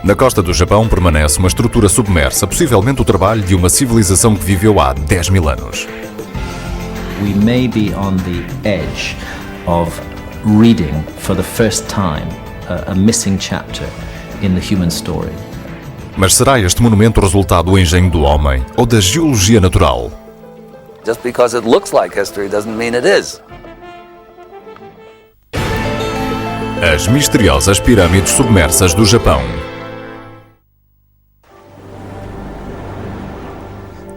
Na costa do Japão permanece uma estrutura submersa, possivelmente o trabalho de uma civilização que viveu há 10 mil anos. We may be on the edge of reading for the first time a missing chapter in the human story. Mas será este monumento o resultado do engenho do homem ou da geologia natural? Just because it looks like history doesn't mean it is. As misteriosas pirâmides submersas do Japão.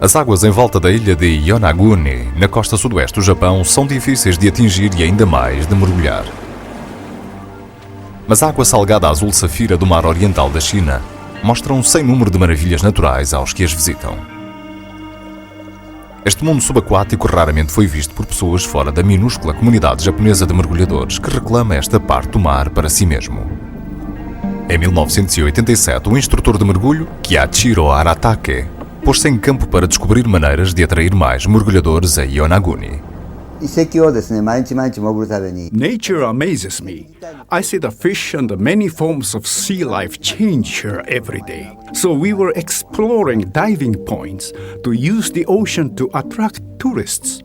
As águas em volta da ilha de Yonaguni, na costa sudoeste do Japão, são difíceis de atingir e ainda mais de mergulhar. Mas a água salgada azul safira do mar oriental da China mostra um sem número de maravilhas naturais aos que as visitam. Este mundo subaquático raramente foi visto por pessoas fora da minúscula comunidade japonesa de mergulhadores que reclama esta parte do mar para si mesmo. Em 1987, o instrutor de mergulho, Kiichiro Aratake, pôs-se em campo para descobrir maneiras de atrair mais mergulhadores a Yonaguni. Nature amazes me. I see the fish and the many forms of sea life change here every day. So we were exploring diving points to use the ocean to attract tourists.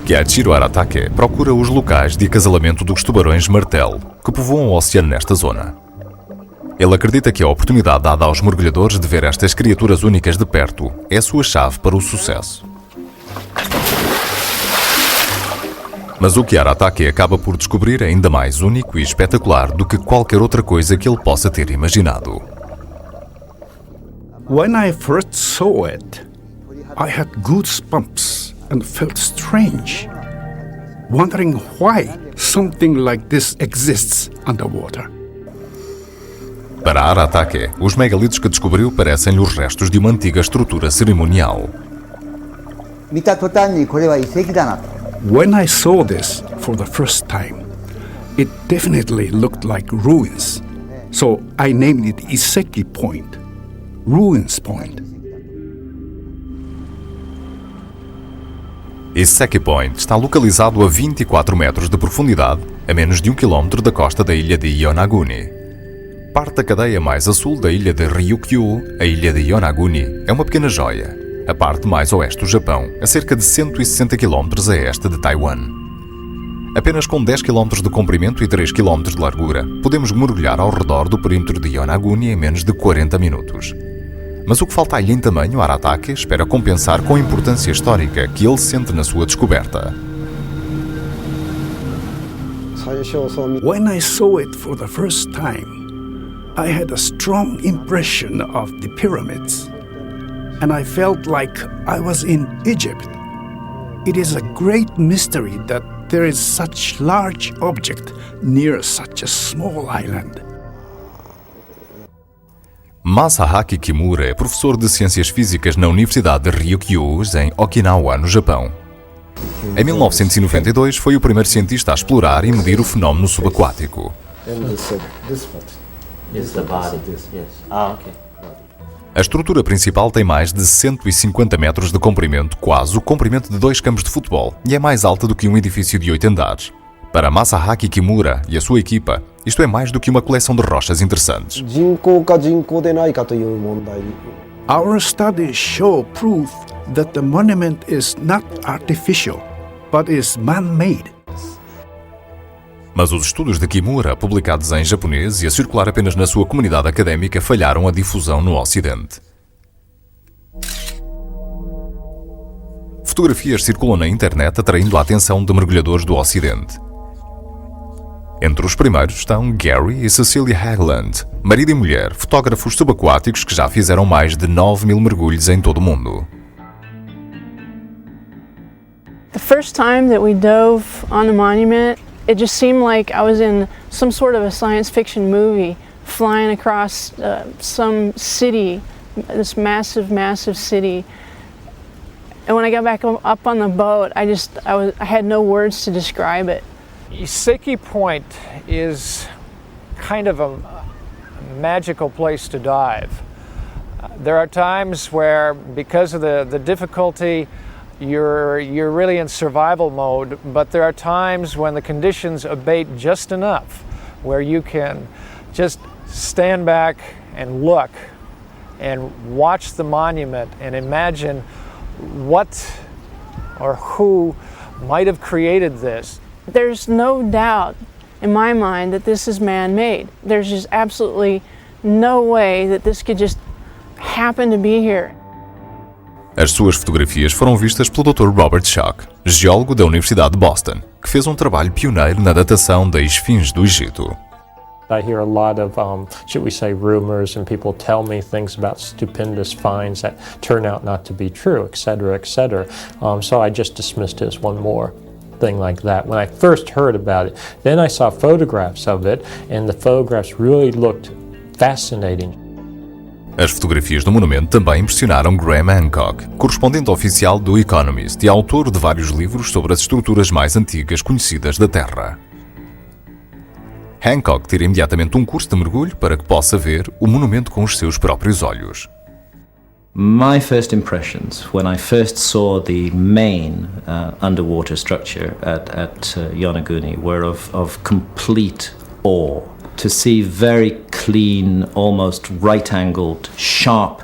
Kiichiro Aratake procura os locais de acasalamento dos tubarões martelo que povoam o oceano nesta zona. Ele acredita que a oportunidade dada aos mergulhadores de ver estas criaturas únicas de perto é a sua chave para o sucesso. Mas o que Aratake acaba por descobrir é ainda mais único e espetacular do que qualquer outra coisa que ele possa ter imaginado. When I first saw it, I had goosebumps and felt strange, wondering why something like this exists underwater. Para Aratake, os megalídeos que descobriu parecem-lhe os restos de uma antiga estrutura cerimonial. When I saw this for the first time, it definitely looked like ruins. So I named it Iseki Point, Ruins Point. Iseki Point está localizado a 24 metros de profundidade, a menos de 1 km da costa da ilha de Yonaguni. Parte da cadeia mais a sul da ilha de Ryukyu, a ilha de Yonaguni, é uma pequena joia. A parte mais oeste do Japão, a cerca de 160 km a este de Taiwan. Apenas com 10 km de comprimento e 3 km de largura, podemos mergulhar ao redor do perímetro de Yonaguni em menos de 40 minutos. Mas o que falta aí em tamanho, Aratake espera compensar com a importância histórica que ele sente na sua descoberta. When I saw it for the first time, I had a strong impression of the pyramids. And I felt like I was in Egypt. It is a great mystery that there is such large object near such a small island. Masahaki Kimura é professor de Ciências Físicas na Universidade de Ryukyu, em Okinawa, no Japão. Em 1992, foi o primeiro cientista a explorar e medir o fenómeno subaquático. A estrutura principal tem mais de 150 metros de comprimento, quase o comprimento de 2 campos de futebol, e é mais alta do que um edifício de 8 andares. Para Masahaki Kimura e a sua equipa, isto é mais do que uma coleção de rochas interessantes. Our studies show proof that the monument is not artificial, but is man-made. Mas os estudos de Kimura, publicados em japonês e a circular apenas na sua comunidade académica, falharam a difusão no Ocidente. Fotografias circulam na internet atraindo a atenção de mergulhadores do Ocidente. Entre os primeiros estão Gary e Cecilia Haglund, marido e mulher, fotógrafos subaquáticos que já fizeram mais de 9.000 mergulhos em todo o mundo. The first time that we dove on the monument, it just seemed like I was in some sort of a science fiction movie, flying across some city, this massive, massive city. And when I got back up on the boat, I had no words to describe it. Iseki Point is kind of a magical place to dive. There are times where, because of the difficulty, you're really in survival mode, but there are times when the conditions abate just enough where you can just stand back and look and watch the monument and imagine what or who might have created this. There's no doubt in my mind that this is man-made. There's just absolutely no way that this could just happen to be here. As suas fotografias foram vistas pelo Dr. Robert Schoch, geólogo da Universidade de Boston, que fez um trabalho pioneiro na datação da esfinge do Egito. I hear a lot of, should we say, rumors, and people tell me things about stupendous finds that turn out not to be true, etc., etc. So I just dismissed it as one more thing like that. When I first heard about it, then I saw photographs of it, and the photographs really looked fascinating. As fotografias do monumento também impressionaram Graham Hancock, correspondente oficial do Economist e autor de vários livros sobre as estruturas mais antigas conhecidas da Terra. Hancock tira imediatamente um curso de mergulho para que possa ver o monumento com os seus próprios olhos. My first impressions when I first saw the main underwater structure at Yonaguni were of complete awe. To see very clean, almost right-angled, sharp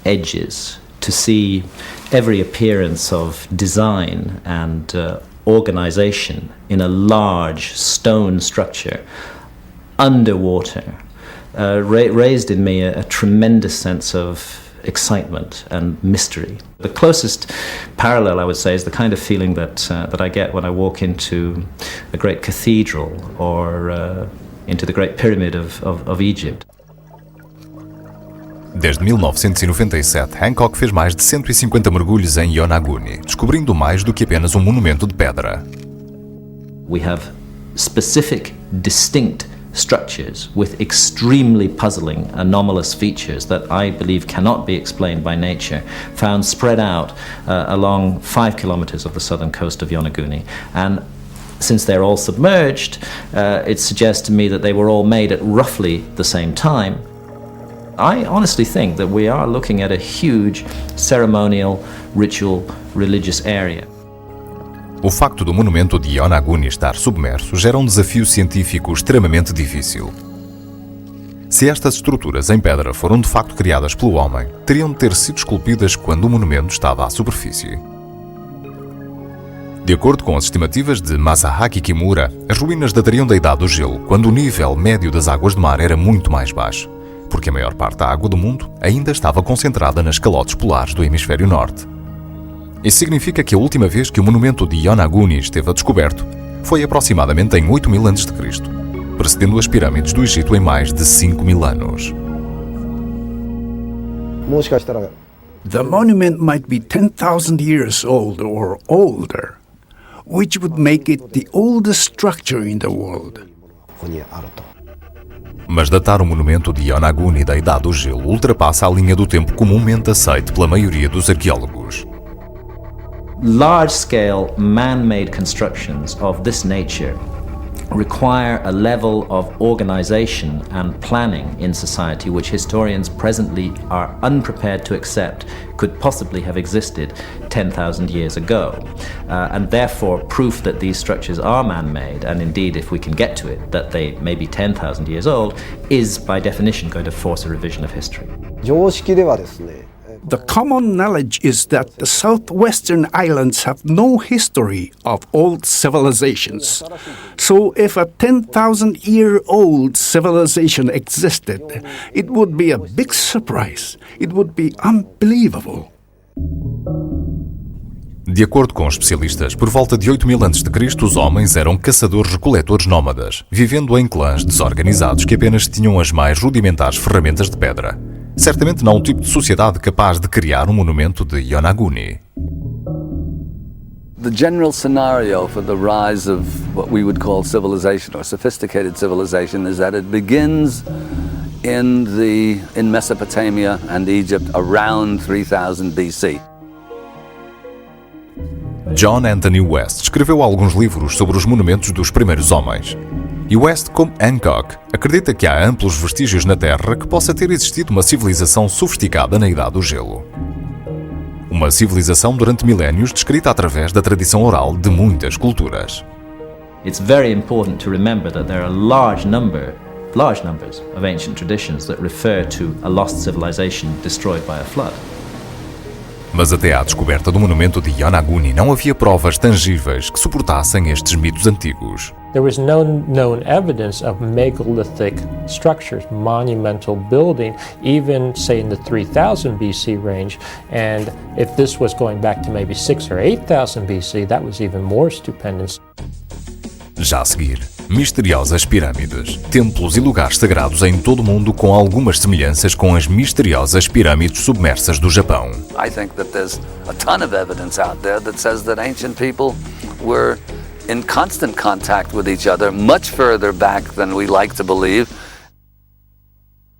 edges, to see every appearance of design and organization in a large stone structure underwater raised in me a tremendous sense of excitement and mystery. The closest parallel, I would say, is the kind of feeling that I get when I walk into a great cathedral or into the Great Pyramid of Egypt. Desde 1997, Hancock fez mais de 150 mergulhos em Yonaguni, descobrindo mais do que apenas um monumento de pedra. We have specific, distinct structures with extremely puzzling, anomalous features that I believe cannot be explained by nature, found spread out along 5 kilometers of the southern coast of Yonaguni. And since they're all submerged, it suggests to me that they were all made at roughly the same time. I honestly think that we are looking at a huge ceremonial, ritual, religious area. O facto do monumento de Yonaguni estar submerso gera um desafio científico extremamente difícil. Se estas estruturas em pedra foram de facto criadas pelo homem, teriam de ter sido esculpidas quando o monumento estava à superfície. De acordo com as estimativas de Masahaki Kimura, as ruínas datariam da Idade do Gelo, quando o nível médio das águas do mar era muito mais baixo, porque a maior parte da água do mundo ainda estava concentrada nas calotes polares do hemisfério norte. Isso significa que a última vez que o monumento de Yonaguni esteve descoberto foi aproximadamente em 8000 a.C., precedendo as pirâmides do Egito em mais de 5000 anos. The monument might be 10,000 years old or older, which would make it the oldest structure in the world. Mas datar o monumento de Yonaguni da Idade do Gelo ultrapassa a linha do tempo comumente aceite pela maioria dos arqueólogos. Large-scale man-made constructions of this nature require a level of organization and planning in society which historians presently are unprepared to accept could possibly have existed 10,000 years ago. And therefore, proof that these structures are man-made, and indeed, if we can get to it, that they may be 10,000 years old, is by definition going to force a revision of history. The common knowledge is that the southwestern islands have no history of old civilizations. So if a 10,000-year-old civilization existed, it would be a big surprise. It would be unbelievable. De acordo com especialistas, por volta de 8000 a.C., os homens eram caçadores-recoletores nómadas, vivendo em clãs desorganizados que apenas tinham as mais rudimentares ferramentas de pedra. Certamente não um tipo de sociedade capaz de criar um monumento de Yonaguni. The general scenario for the rise of what we would call civilization or sophisticated civilization is that it begins in Mesopotamia and Egypt around 3000 BC. John Anthony West escreveu alguns livros sobre os monumentos dos primeiros homens. E West, como Hancock, acredita que há amplos vestígios na Terra que possa ter existido uma civilização sofisticada na Idade do Gelo. Uma civilização durante milénios descrita através da tradição oral de muitas culturas. It's very important to remember that there are a large number large numbers of ancient traditions that refer to a lost civilization destroyed by a flood. Mas até à descoberta do monumento de Yonaguni não havia provas tangíveis que suportassem estes mitos antigos. There was no known evidence of megalithic structures, monumental building, even say in the 3000 BC range. And if this was going back to maybe 6,000 or 8,000 BC, that was even more stupendous. Já a seguir, misteriosas pirâmides, templos e lugares sagrados em todo o mundo com algumas semelhanças com as misteriosas pirâmides submersas do Japão. I think that there's a ton of evidence out there that says that ancient people were in constant contact with each other, much further back than we like to believe.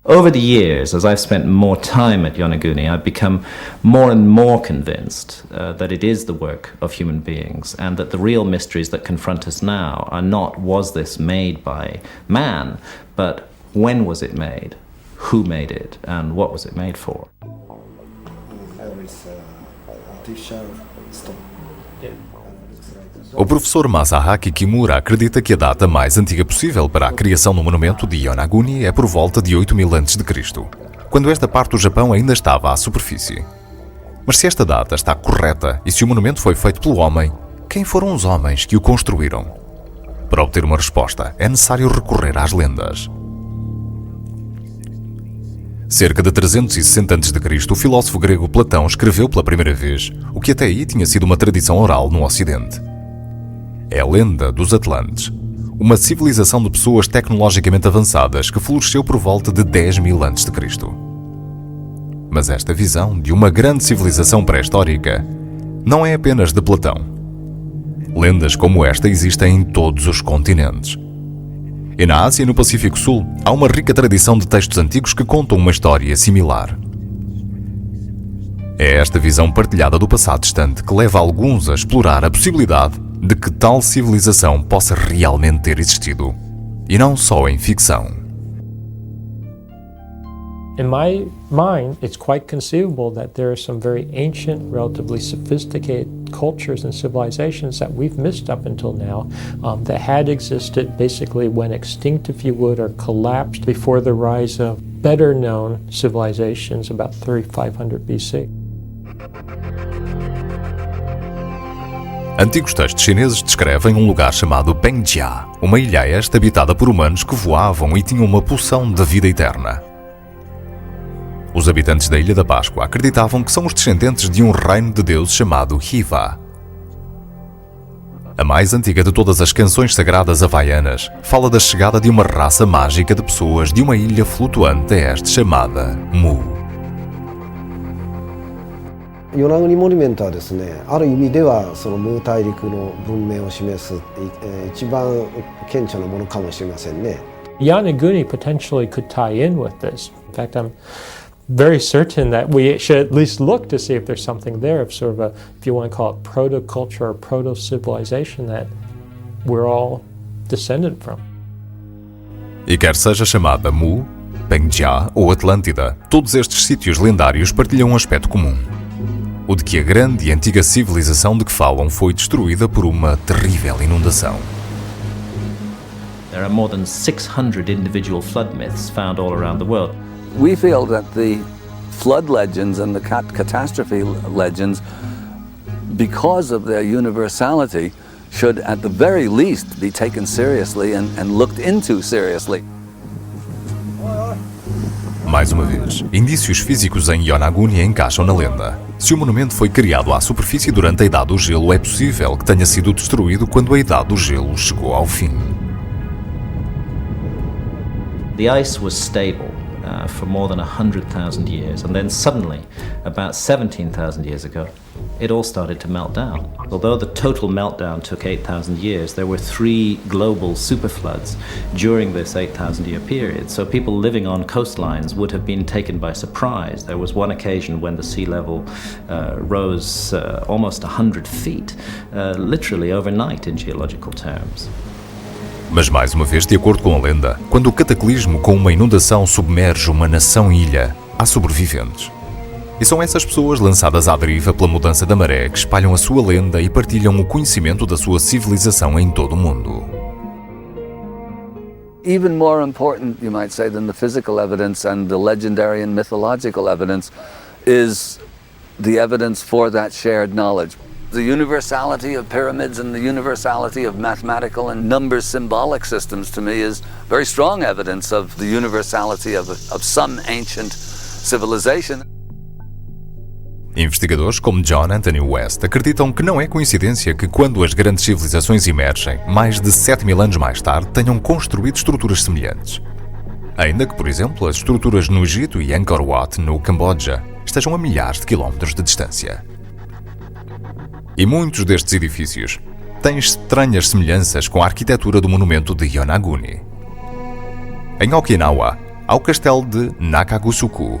Over the years, as I've spent more time at Yonaguni, I've become more and more convinced that it is the work of human beings, and that the real mysteries that confront us now are not, was this made by man, but when was it made, who made it, and what was it made for? O professor Masahaki Kimura acredita que a data mais antiga possível para a criação do monumento de Yonaguni é por volta de 8000 a.C., quando esta parte do Japão ainda estava à superfície. Mas se esta data está correta e se o monumento foi feito pelo homem, quem foram os homens que o construíram? Para obter uma resposta, é necessário recorrer às lendas. Cerca de 360 a.C., o filósofo grego Platão escreveu pela primeira vez o que até aí tinha sido uma tradição oral no Ocidente. É a lenda dos Atlantes, uma civilização de pessoas tecnologicamente avançadas que floresceu por volta de 10.000 a.C. Mas esta visão de uma grande civilização pré-histórica não é apenas de Platão. Lendas como esta existem em todos os continentes. E na Ásia e no Pacífico Sul há uma rica tradição de textos antigos que contam uma história similar. É esta visão partilhada do passado distante que leva alguns a explorar a possibilidade de que tal civilização possa realmente ter existido, e não só em ficção. In my mind, it's quite conceivable that there are some very ancient, relatively sophisticated cultures and civilizations that we've missed up until now that had existed basically when extinct, if you would, or collapsed before the rise of better known civilizations about 3500 BC. Antigos textos chineses descrevem um lugar chamado Pengjia, uma ilha a este habitada por humanos que voavam e tinham uma pulsão de vida eterna. Os habitantes da Ilha da Páscoa acreditavam que são os descendentes de um reino de deuses chamado Hiva. A mais antiga de todas as canções sagradas havaianas fala da chegada de uma raça mágica de pessoas de uma ilha flutuante a este chamada Mu. 与那国モニュメントはですね、ある意味ではそのムー大陸の文明を示す一番顕著なものかもしれませんね。Yonaguni potentially could tie in with this. In fact, I'm very certain that we should at least look to see if there's something there of sort of a, if you want to call it proto-culture or proto-civilization that we're all descended from. E quer seja chamada Mu, Pengjia ou Atlântida, todos estes sítios lendários partilham um aspecto comum. O de que a grande e antiga civilização de que falam foi destruída por uma terrível inundação. There are more than 600 individual flood myths found all around the world. We feel that the flood legends and the catastrophe legends, because of their universality, should at the very least be taken seriously and looked into seriously. Mais uma vez, indícios físicos em Yonaguni encaixam na lenda. Se o monumento foi criado à superfície durante a Idade do Gelo, é possível que tenha sido destruído quando a Idade do Gelo chegou ao fim. The ice was stable for more than 100,000 years, and then suddenly, about 17,000 years ago, it all started to melt down. Although the total meltdown took 8,000 years, there were 3 global superfloods during this 8,000-year period, so people living on coastlines would have been taken by surprise. There was one occasion when the sea level rose almost 100 feet, literally overnight in geological terms. Mas mais uma vez, de acordo com a lenda, quando o cataclismo com uma inundação submerge uma nação-ilha, há sobreviventes. E são essas pessoas lançadas à deriva pela mudança da maré que espalham a sua lenda e partilham o conhecimento da sua civilização em todo o mundo. Even more important, you might say, than the physical evidence and the legendary and mythological evidence is the evidence for that shared knowledge. The universality of pyramids and the universality of mathematical and number symbolic systems, to me, is very strong evidence of the universality of some ancient civilization. Investigadores como John Anthony West acreditam que não é coincidência que, quando as grandes civilizações emergem, mais de 7.000 anos mais tarde, tenham construído estruturas semelhantes. Ainda que, por exemplo, as estruturas no Egito e Angkor Wat, no Camboja, estejam a milhares de quilómetros de distância. E muitos destes edifícios têm estranhas semelhanças com a arquitetura do monumento de Yonaguni. Em Okinawa, há o castelo de Nakagusuku,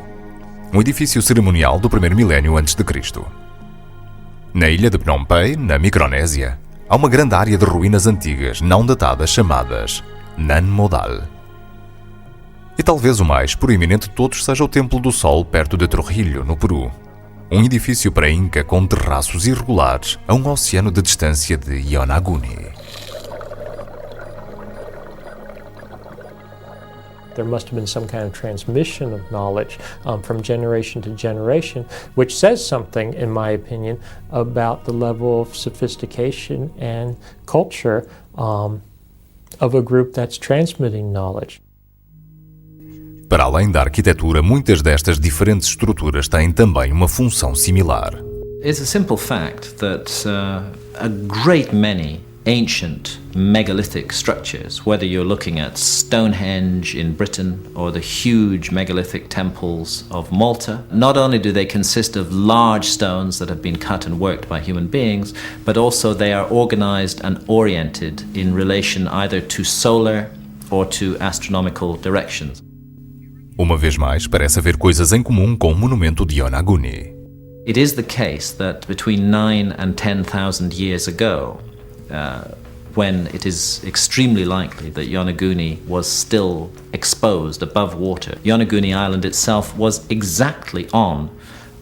um edifício cerimonial do primeiro milénio a.C. Na ilha de Phnom Penh, na Micronésia, há uma grande área de ruínas antigas não datadas chamadas Nan Modal. E talvez o mais proeminente de todos seja o Templo do Sol perto de Trujillo, no Peru. Um edifício pré-inca com terraços irregulares a um oceano de distância de Yonaguni. There must have been some kind of transmission of knowledge from generation to generation, which says something, in my opinion, about the level of sophistication and culture of a group that's transmitting knowledge. Para além da arquitetura, muitas destas diferentes estruturas têm também uma função similar. It's a simple fact that a great many ancient megalithic structures, whether you're looking at Stonehenge in Britain or the huge megalithic temples of Malta, not only do they consist of large stones that have been cut and worked by human beings, but also they are organized and oriented in relation either to solar or to astronomical directions. Uma vez mais, parece haver coisas em comum com o monumento de Yonaguni. It is the case that between 9 and 10,000 years ago, when it is extremely likely that Yonaguni was still exposed above water, Yonaguni Island itself was exactly on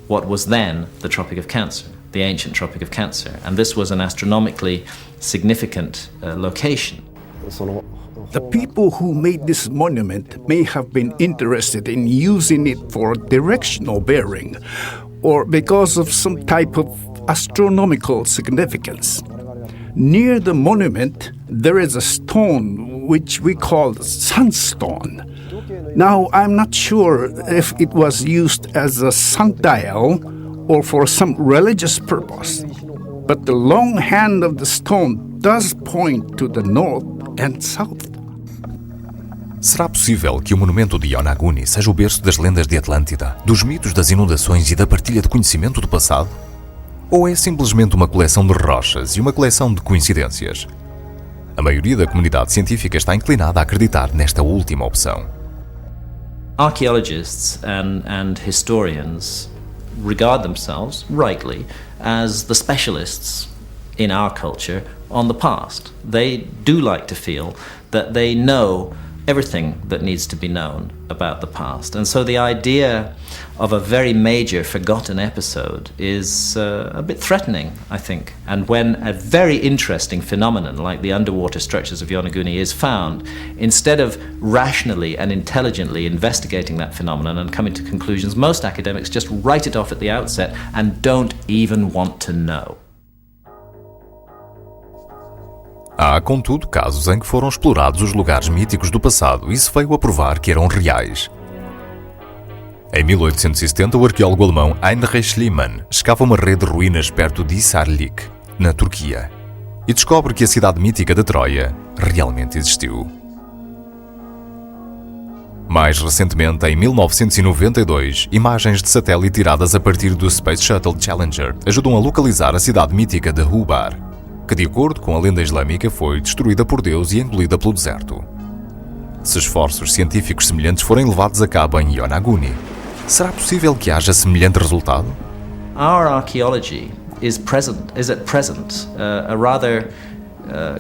what was then the Tropic of Cancer, the ancient Tropic of Cancer, and this was an astronomically significant location. The people who made this monument may have been interested in using it for directional bearing or because of some type of astronomical significance. Near the monument, there is a stone which we call sunstone. Now, I'm not sure if it was used as a sundial or for some religious purpose, but the long hand of the stone does point to the north and south. Será possível que o monumento de Yonaguni seja o berço das lendas de Atlântida, dos mitos das inundações e da partilha de conhecimento do passado? Ou é simplesmente uma coleção de rochas e uma coleção de coincidências? A maioria da comunidade científica está inclinada a acreditar nesta última opção. Archaeologists and historians regard themselves, rightly, as the specialists in our culture on the past. They do like to feel that they know everything that needs to be known about the past. And so the idea of a very major forgotten episode is a bit threatening, I think. And when a very interesting phenomenon like the underwater structures of Yonaguni is found, instead of rationally and intelligently investigating that phenomenon and coming to conclusions, most academics just write it off at the outset and don't even want to know. Há, contudo, casos em que foram explorados os lugares míticos do passado e se veio a provar que eram reais. Em 1870, o arqueólogo alemão Heinrich Schliemann escava uma rede de ruínas perto de Hisarlik, na Turquia, e descobre que a cidade mítica de Troia realmente existiu. Mais recentemente, em 1992, imagens de satélite tiradas a partir do Space Shuttle Challenger ajudam a localizar a cidade mítica de Hubar, que, de acordo com a lenda islâmica, foi destruída por Deus e engolida pelo deserto. Se esforços científicos semelhantes forem levados a cabo em Yonaguni, será possível que haja semelhante resultado? Our archaeology is at present a rather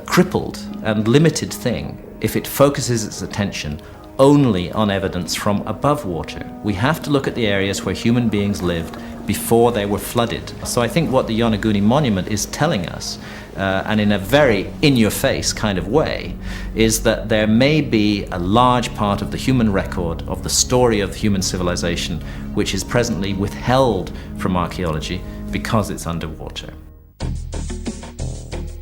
crippled and limited thing if it focuses its attention only on evidence from above water. We have to look at the areas where human beings lived before they were flooded. So I think what the Yonaguni monument is telling us, and in a very in-your-face kind of way, is that there may be a large part of the human record, of the story of human civilization, which is presently withheld from archaeology because it's underwater.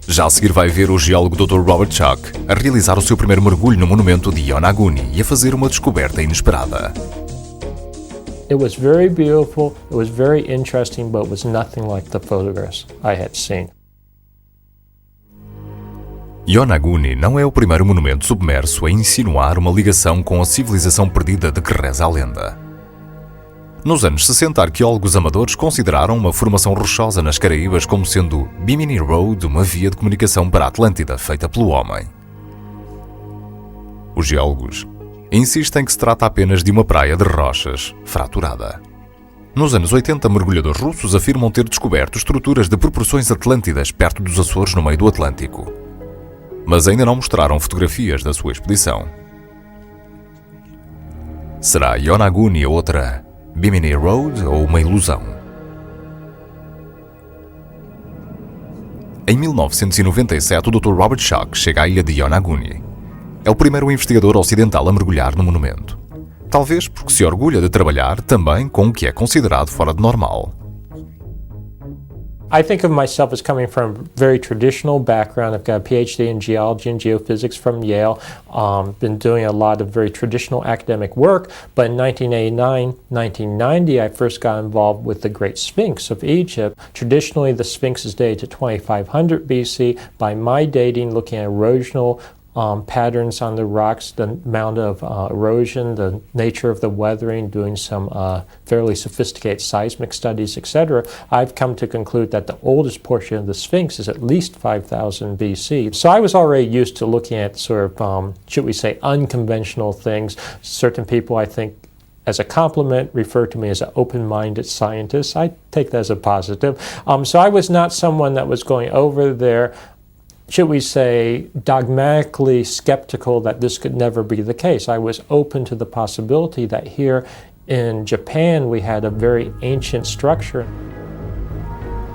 Já a seguir vai ver o geólogo Dr. Robert Schoch a realizar o seu primeiro mergulho no monumento de Yonaguni e a fazer uma descoberta inesperada. It was very beautiful, it was very interesting, but it was nothing like the photographs I had seen. Yonaguni não é o primeiro monumento submerso a insinuar uma ligação com a civilização perdida de que reza a lenda. Nos anos 60, arqueólogos amadores consideraram uma formação rochosa nas Caraíbas como sendo Bimini Road, uma via de comunicação para a Atlântida feita pelo homem. Os geólogos insistem que se trata apenas de uma praia de rochas fraturada. Nos anos 80, mergulhadores russos afirmam ter descoberto estruturas de proporções atlântidas perto dos Açores no meio do Atlântico. Mas ainda não mostraram fotografias da sua expedição. Será Yonaguni outra Bimini Road ou uma ilusão? Em 1997, o Dr. Robert Schoch chega à ilha de Yonaguni. É o primeiro investigador ocidental a mergulhar no monumento. Talvez porque se orgulha de trabalhar também com o que é considerado fora de normal. I think of myself as coming from a very traditional background. I've got a PhD in geology and geophysics from Yale. Been doing a lot of very traditional academic work. But in 1989, 1990, I first got involved with the Great Sphinx of Egypt. Traditionally, the Sphinx is dated to 2500 BC. By my dating, looking at erosional patterns on the rocks, the amount of erosion, the nature of the weathering, doing some fairly sophisticated seismic studies, etc., I've come to conclude that the oldest portion of the Sphinx is at least 5000 BC. So I was already used to looking at sort of, should we say, unconventional things. Certain people, I think, as a compliment, refer to me as an open-minded scientist. I take that as a positive. So I was not someone that was going over there, should we say, dogmatically skeptical that this could never be the case. I was open to the possibility that here in Japan we had a very ancient structure.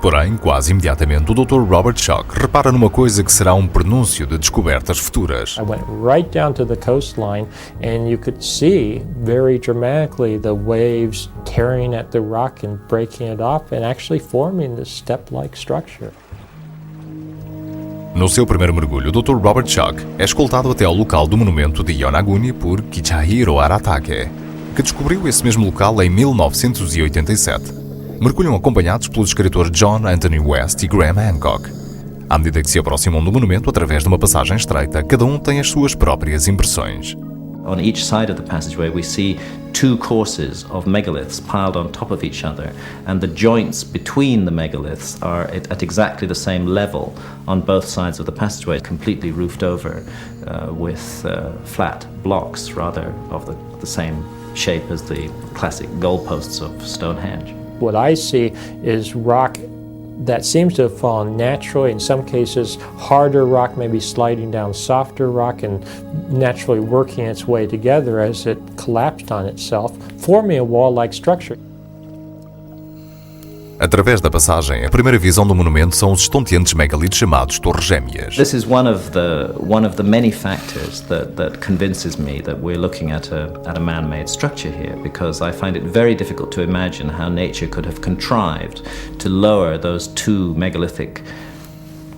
Porém, quase imediatamente, o Dr. Robert Schoch repara numa coisa que será um prenúncio de descobertas futuras. I went right down to the coastline and you could see very dramatically the waves tearing at the rock and breaking it off and actually forming this step-like structure. No seu primeiro mergulho, o Dr. Robert Schoch é escoltado até ao local do monumento de Yonaguni por Kichihiro Aratake, que descobriu esse mesmo local em 1987. Mergulham acompanhados pelos escritores John Anthony West e Graham Hancock. À medida que se aproximam do monumento através de uma passagem estreita, cada um tem as suas próprias impressões. On each side of the passageway we see two courses of megaliths piled on top of each other, and the joints between the megaliths are at exactly the same level on both sides of the passageway, completely roofed over with flat blocks rather of the same shape as the classic goalposts of Stonehenge. What I see is rock that seems to have fallen naturally. In some cases, harder rock maybe sliding down softer rock and naturally working its way together as it collapsed on itself, forming a wall-like structure. Através da passagem, a primeira visão do monumento são os estonteantes megalitos chamados Torres Gêmeas. This is one of the many factors that convinces me that we're looking at a man-made structure here, because I find it very difficult to imagine how nature could have contrived to lower those two megalithic,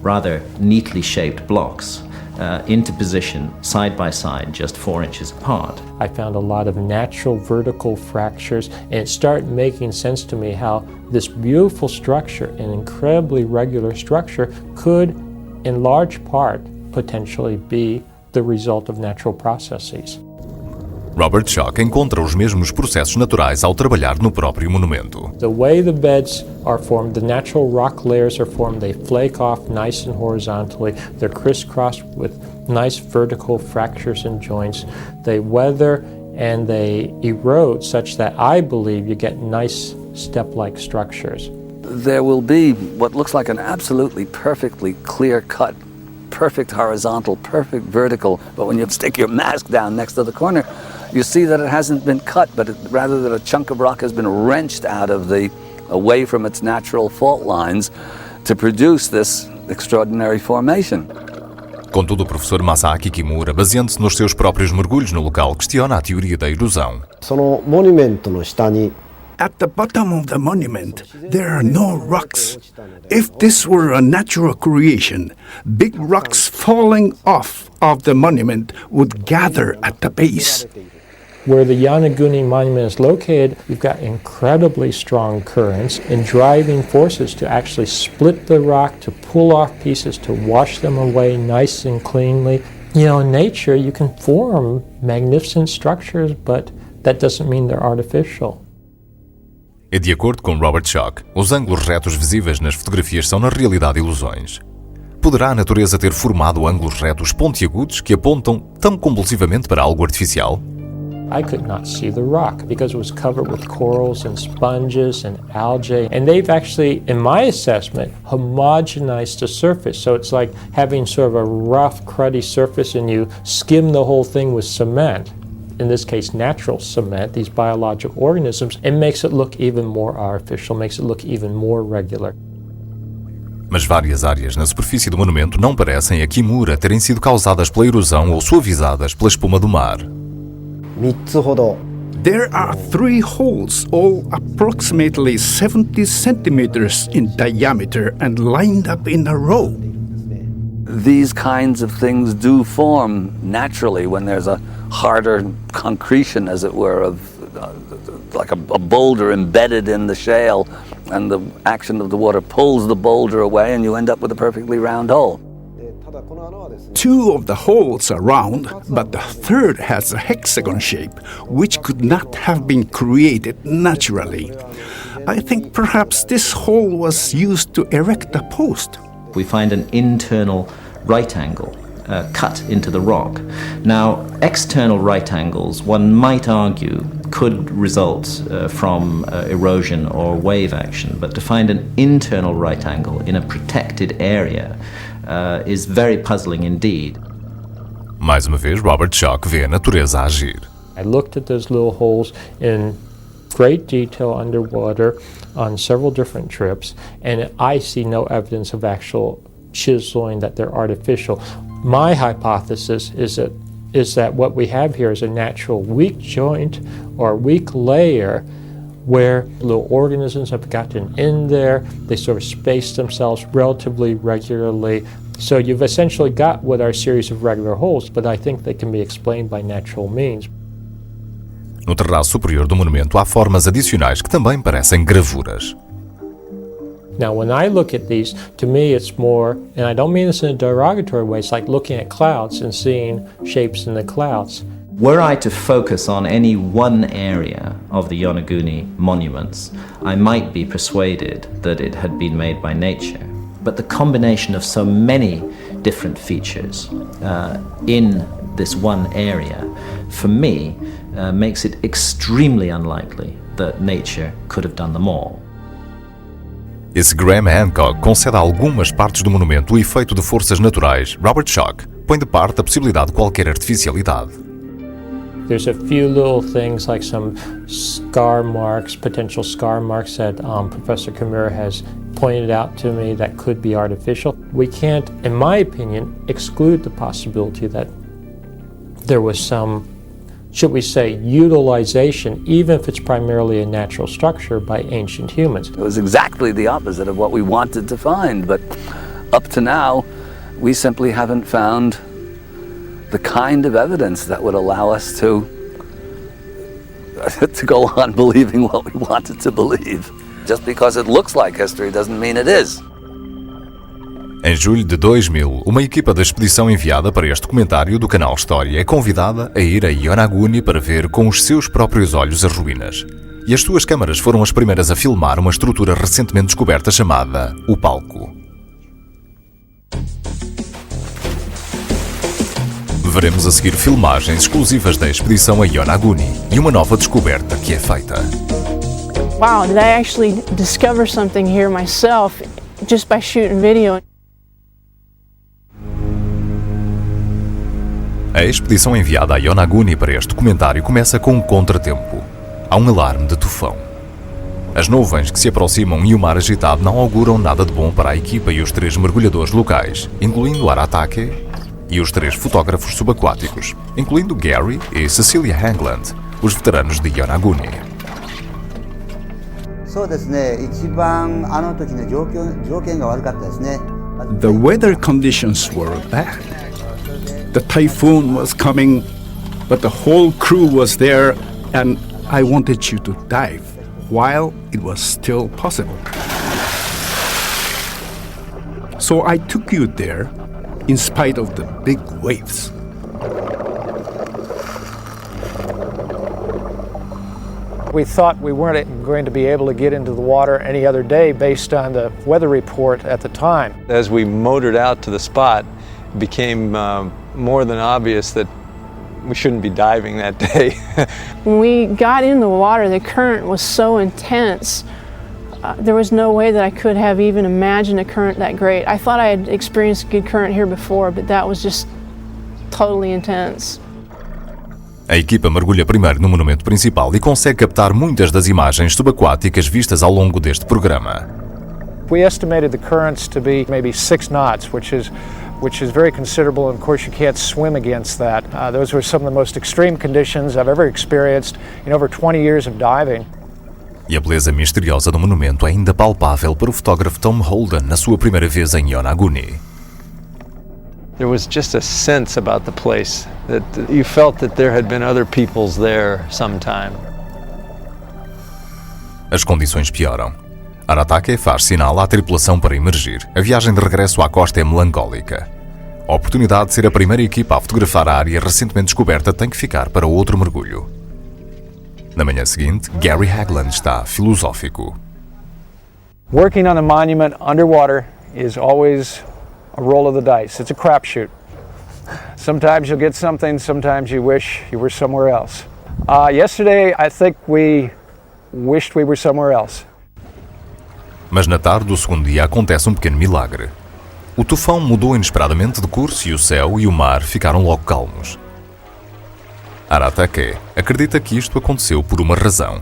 rather neatly shaped blocks into position side by side, just 4 inches apart. I found a lot of natural vertical fractures, and it started making sense to me how this beautiful structure, an incredibly regular structure, could in large part potentially be the result of natural processes. Robert Schoch encontra os mesmos processos naturais ao trabalhar no próprio monumento. The way the beds are formed, the natural rock layers are formed, they flake off nice and horizontally, they're crisscrossed with nice vertical fractures and joints, they weather and they erode such that I believe you get nice step-like structures. There will be what looks like an absolutely perfectly clear-cut, perfect horizontal, perfect vertical, but when you stick your mask down next to the corner, you see that it hasn't been cut, but rather that a chunk of rock has been wrenched out of the away from its natural fault lines to produce this extraordinary formation. Contudo, o professor Masaaki Kimura, baseando-se nos seus próprios mergulhos no local, questiona a teoria da erosão. そのモニュメントの下に At the bottom of the monument, there are no rocks. If this were a natural creation, big rocks falling off of the monument would gather at the base. Where the Yonaguni Monument is located, you've got incredibly strong currents and driving forces to actually split the rock, to pull off pieces, to wash them away nice and cleanly. You know, in nature, you can form magnificent structures, but that doesn't mean they're artificial. E de acordo com Robert Schoch, os ângulos retos visíveis nas fotografias são na realidade ilusões. Poderá a natureza ter formado ângulos retos pontiagudos que apontam tão compulsivamente para algo artificial? I could not see the rock because it was covered with corals and sponges and algae. And they've actually, in my assessment, homogenized the surface. So it's like having sort of a rough, cruddy surface and you skim the whole thing with cement. In this case, natural cement, these biological organisms, it makes it look even more artificial, makes it look even more regular. Mas várias áreas na superfície do monumento não parecem a Kimura terem sido causadas pela erosão ou suavizadas pela espuma do mar. 3つほど There are 3 holes, all approximately 70 centimeters in diameter and lined up in a row. These kinds of things do form naturally when there's a harder concretion, as it were, of like a boulder embedded in the shale, and the action of the water pulls the boulder away and you end up with a perfectly round hole. 2 of the holes are round, but the third has a hexagon shape, which could not have been created naturally. I think perhaps this hole was used to erect a post. We find an internal right angle cut into the rock. Now, external right angles, one might argue, could result from erosion or wave action, but to find an internal right angle in a protected area is very puzzling indeed. Mais uma vez, Robert Schoch vê a natureza agir. I looked at those little holes in great detail underwater on several different trips, and I see no evidence of actual chiseling, that they're artificial. My hypothesis is that what we have here is a natural weak joint or weak layer where little organisms have gotten in there, they sort of space themselves relatively regularly. So you've essentially got what are a series of regular holes, but I think they can be explained by natural means. No terraço superior do monumento há formas adicionais que também parecem gravuras. Now, when I look at these, to me it's more, and I don't mean this in a derogatory way, it's like looking at clouds and seeing shapes in the clouds. Were I to focus on any one area of the Yonaguni monuments, I might be persuaded that it had been made by nature. But the combination of so many different features in this one area, for me, makes it extremely unlikely that nature could have done them all. E se Graham Hancock concede a algumas partes do monumento o efeito de forças naturais, Robert Schoch põe de parte a possibilidade de qualquer artificialidade. There's a few little things like some scar marks, potential scar marks that Professor Kimura has pointed out to me that could be artificial. We can't, in my opinion, exclude the possibility that there was some, should we say, utilization, even if it's primarily a natural structure, by ancient humans. It was exactly the opposite of what we wanted to find, but up to now, we simply haven't found the kind of evidence that would allow us to go on believing what we wanted to believe. Just because it looks like history doesn't mean it is. Em julho de 2000, uma equipa da expedição enviada para este documentário do canal História é convidada a ir a Yonaguni para ver com os seus próprios olhos as ruínas. E as suas câmaras foram as primeiras a filmar uma estrutura recentemente descoberta chamada o Palco. Veremos a seguir filmagens exclusivas da expedição a Yonaguni e uma nova descoberta que é feita. Wow, did I actually discover something here myself just by shooting video? A expedição enviada a Yonaguni para este documentário começa com um contratempo. Há um alarme de tufão. As nuvens que se aproximam e o mar agitado não auguram nada de bom para a equipa e os 3 mergulhadores locais, incluindo Aratake e os 3 fotógrafos subaquáticos, incluindo Gary e Cecilia Hangland, os veteranos de Yonaguni. そうですね、一番あの時の条件が悪かったですね。 The weather conditions were bad. The typhoon was coming, but the whole crew was there, and I wanted you to dive while it was still possible. So I took you there in spite of the big waves. We thought we weren't going to be able to get into the water any other day based on the weather report at the time. As we motored out to the spot, it became more than obvious that we shouldn't be diving that day. When we got in the water, the current was so intense. There was no way that I could have even imagined a current that great. I thought I had experienced a good current here before, but that was just totally intense. A equipa mergulha primeiro no monumento principal e consegue captar muitas das imagens subaquáticas vistas ao longo deste programa. We estimated the currents to be maybe 6 knots, which is very considerable, and of course you can't swim against that. Those were some of the most extreme conditions I've ever experienced in over 20 years of diving. E a beleza misteriosa do monumento é ainda palpável para o fotógrafo Tom Holden na sua primeira vez em Yonaguni. There was just a sense about the place that you felt that there had been other peoples there sometime. As condições pioram. Aratake faz sinal à tripulação para emergir. A viagem de regresso à costa é melancólica. A oportunidade de ser a primeira equipa a fotografar a área recentemente descoberta tem que ficar para outro mergulho. Na manhã seguinte, Gary Hagland está filosófico. Working on a monument underwater is always a roll of the dice. It's a crapshoot. Sometimes you'll get something, sometimes you wish you were somewhere else. Yesterday, I think we wished we were somewhere else. Mas na tarde do segundo dia acontece um pequeno milagre. O tufão mudou inesperadamente de curso e o céu e o mar ficaram logo calmos. Aratake acredita que isto aconteceu por uma razão.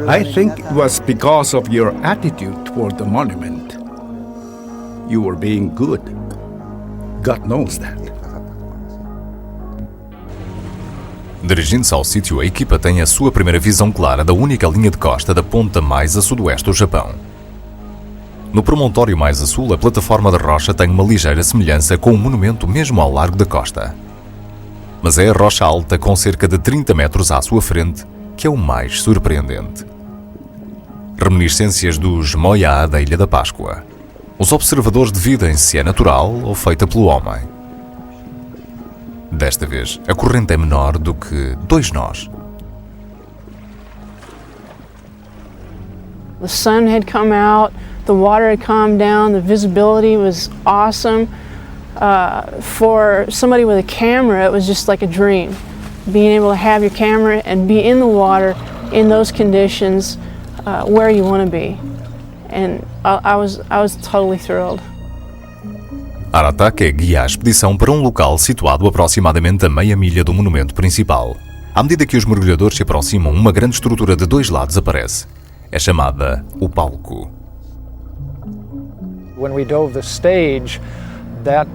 I think it was because of your attitude toward the monument. You were being good. God knows that. Dirigindo-se ao sítio, a equipa tem a sua primeira visão clara da única linha de costa da ponta mais a sudoeste do Japão. No promontório mais a sul, a plataforma de rocha tem uma ligeira semelhança com o monumento mesmo ao largo da costa. Mas é a rocha alta com cerca de 30 metros à sua frente que é o mais surpreendente. Reminiscências dos Moia da Ilha da Páscoa. Os observadores dividem se é natural ou feita pelo homem. Desta vez, a corrente é menor do que 2 nós. The sun had come out, the water had calmed down, the visibility was awesome. For somebody with a camera, it was just like a dream. Being able to have your camera and be in the water in those conditions where you want to be. And I was totally thrilled. Aratake guia a expedição para um local situado aproximadamente a meia milha do monumento principal. À medida que os mergulhadores se aproximam, uma grande estrutura de 2 lados aparece. É chamada o palco. When we dove the stage, that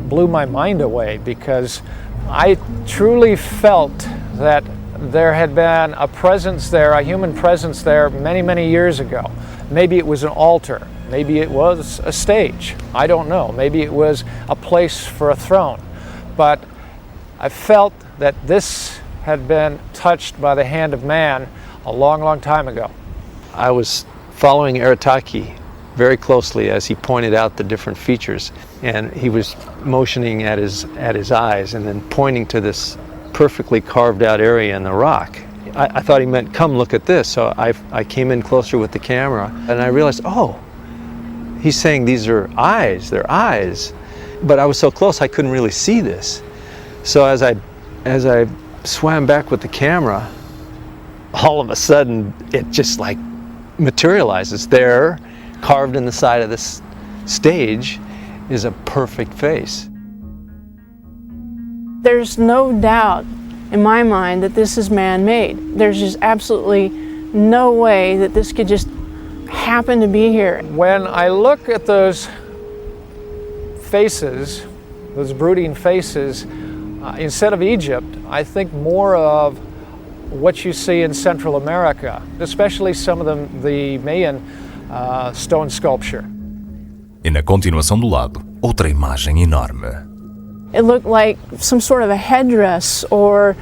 blew my mind away because I truly felt that there had been a presence there, a human presence there many, many years ago. Maybe it was an altar. Maybe it was a stage. I don't know. Maybe it was a place for a throne. But I felt that this had been touched by the hand of man a long, long time ago. I was following Aratake very closely as he pointed out the different features, and he was motioning at his eyes and then pointing to this perfectly carved out area in the rock. I thought he meant, come look at this, so I came in closer with the camera and I realized, oh, he's saying these are eyes, they're eyes. But I was so close I couldn't really see this. So as I swam back with the camera, all of a sudden it just like materializes. There, carved in the side of this stage, is a perfect face. There's no doubt in my mind, that this is man-made. There's just absolutely no way that this could just happen to be here. When I look at those faces, those brooding faces, instead of Egypt, I think more of what you see in Central America, especially some of the Mayan stone sculpture. E na continuação do lado, outra imagem enorme. It looked like some sort of a headdress or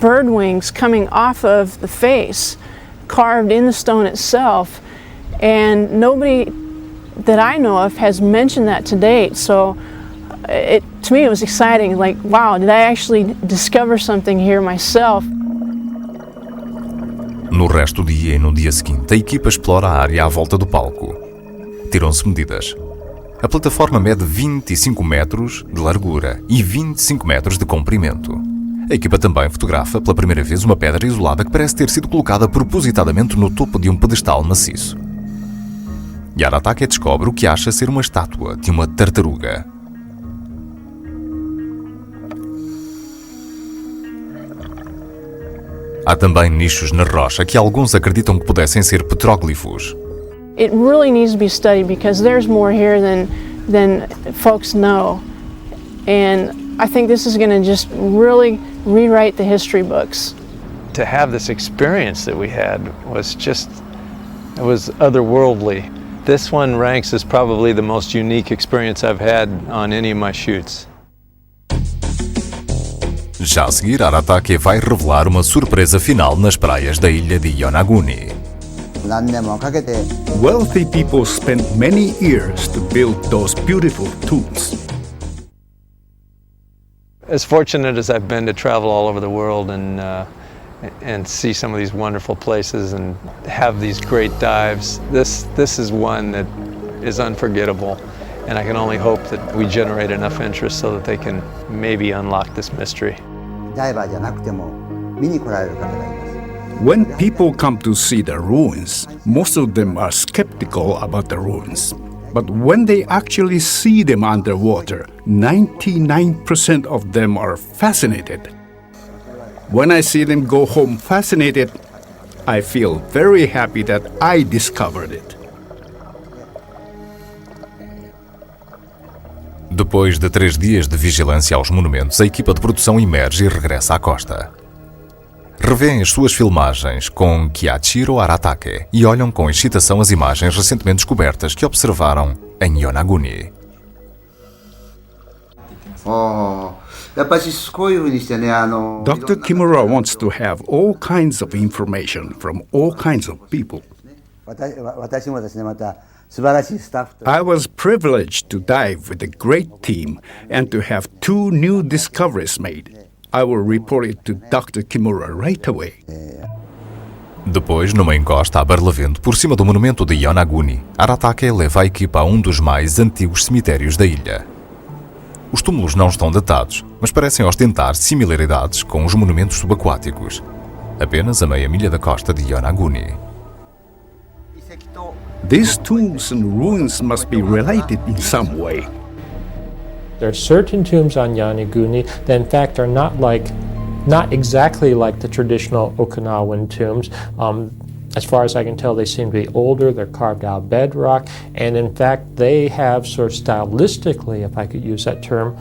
bird wings coming off of the face, carved in the stone itself, and nobody that I know of has mentioned that to date. So to me it was exciting, like, wow, did I actually discover something here myself? No resto do dia e no dia seguinte, a equipa explora a área à volta do palco. Tiram-se medidas. A plataforma mede 25 metros de largura e 25 metros de comprimento. A equipa também fotografa pela primeira vez uma pedra isolada que parece ter sido colocada propositadamente no topo de um pedestal maciço. E Aratake descobre o que acha ser uma estátua de uma tartaruga. Há também nichos na rocha que alguns acreditam que pudessem ser petróglifos. It really needs to be studied because there's more here than folks know. And I think this is going to just really rewrite the history books. To have this experience that we had was just, it was otherworldly. This one ranks as probably the most unique experience I've had on any of my shoots. Já a seguir, Aratake vai revelar uma surpresa final nas praias da ilha de Yonaguni. Wealthy people spent many years to build those beautiful tombs. As fortunate as I've been to travel all over the world and see some of these wonderful places and have these great dives, this is one that is unforgettable. And I can only hope that we generate enough interest so that they can maybe unlock this mystery. When people come to see the ruins, most of them are skeptical about the ruins. But when they actually see them underwater, 99% of them are fascinated. When I see them go home fascinated, I feel very happy that I discovered it. Depois de 3 dias de vigilância aos monumentos, a equipa de produção emerge e regressa à costa. Revêem as suas filmagens com Kiichiro Aratake e olham com excitação as imagens recentemente descobertas que observaram em Yonaguni. Dr. Kimura wants to have all kinds of information from all kinds of people. I was privileged to dive with a great team and to have 2 new discoveries made. I will report it to Dr. Kimura right away. Depois, numa encosta a Barlavento, por cima do monumento de Yonaguni, Aratake leva a equipa a um dos mais antigos cemitérios da ilha. Os túmulos não estão datados, mas parecem ostentar similaridades com os monumentos subaquáticos, apenas a meia milha da costa de Yonaguni. These tombs and ruins must be related in some way. There are certain tombs on Yonaguni that in fact are not exactly like the traditional Okinawan tombs. As far as I can tell, they seem to be older, they're carved out of bedrock, and in fact they have sort of stylistically, if I could use that term,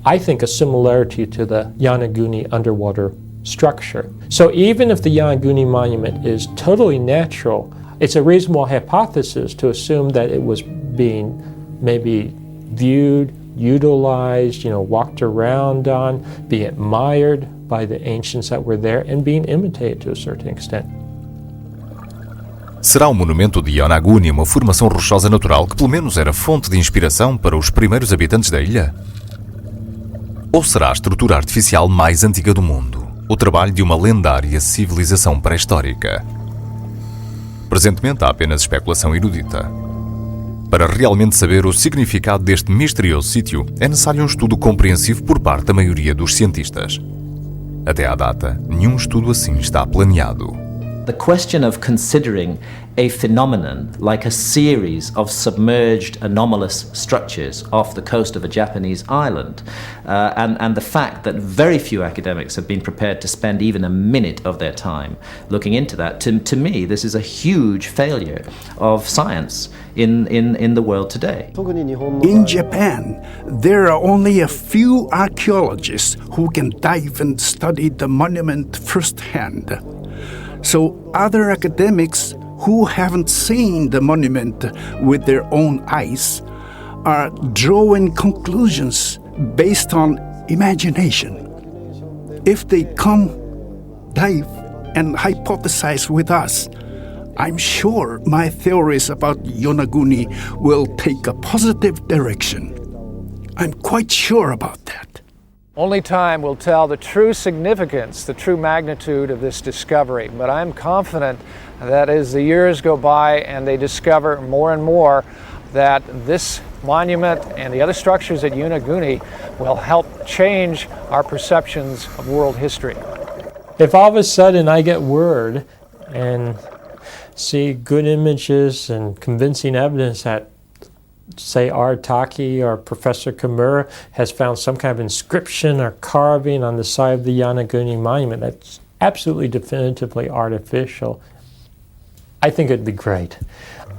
I think a similarity to the Yonaguni underwater structure. So even if the Yonaguni monument is totally natural, it's a reasonable hypothesis to assume that it was being maybe viewed, utilized, walked around on, being admired by the ancients that were there, and being imitated to a certain extent. Será o monumento de Yonaguni uma formação rochosa natural que pelo menos era fonte de inspiração para os primeiros habitantes da ilha? Ou será a estrutura artificial mais antiga do mundo, o trabalho de uma lendária civilização pré-histórica? Presentemente há apenas especulação erudita. Para realmente saber o significado deste misterioso sítio, é necessário um estudo compreensivo por parte da maioria dos cientistas. Até à data, nenhum estudo assim está planeado. the question of considering a phenomenon like a series of submerged anomalous structures off the coast of a Japanese island, and the fact that very few academics have been prepared to spend even a minute of their time looking into that, to me, this is a huge failure of science in the world today. In Japan, there are only a few archaeologists who can dive and study the monument firsthand. So other academics who haven't seen the monument with their own eyes are drawing conclusions based on imagination. If they come, dive, and hypothesize with us, I'm sure my theories about Yonaguni will take a positive direction. I'm quite sure about that. Only time will tell the true significance, the true magnitude of this discovery, but I'm confident that as the years go by and they discover more and more, that this monument and the other structures at Yonaguni will help change our perceptions of world history. If all of a sudden I get word and see good images and convincing evidence that, say, Arataki or Professor Kimura has found some kind of inscription or carving on the side of the Yonaguni monument that's absolutely definitively artificial, I think it'd be great.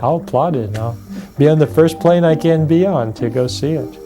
I'll applaud it and I'll be on the first plane I can be on to go see it.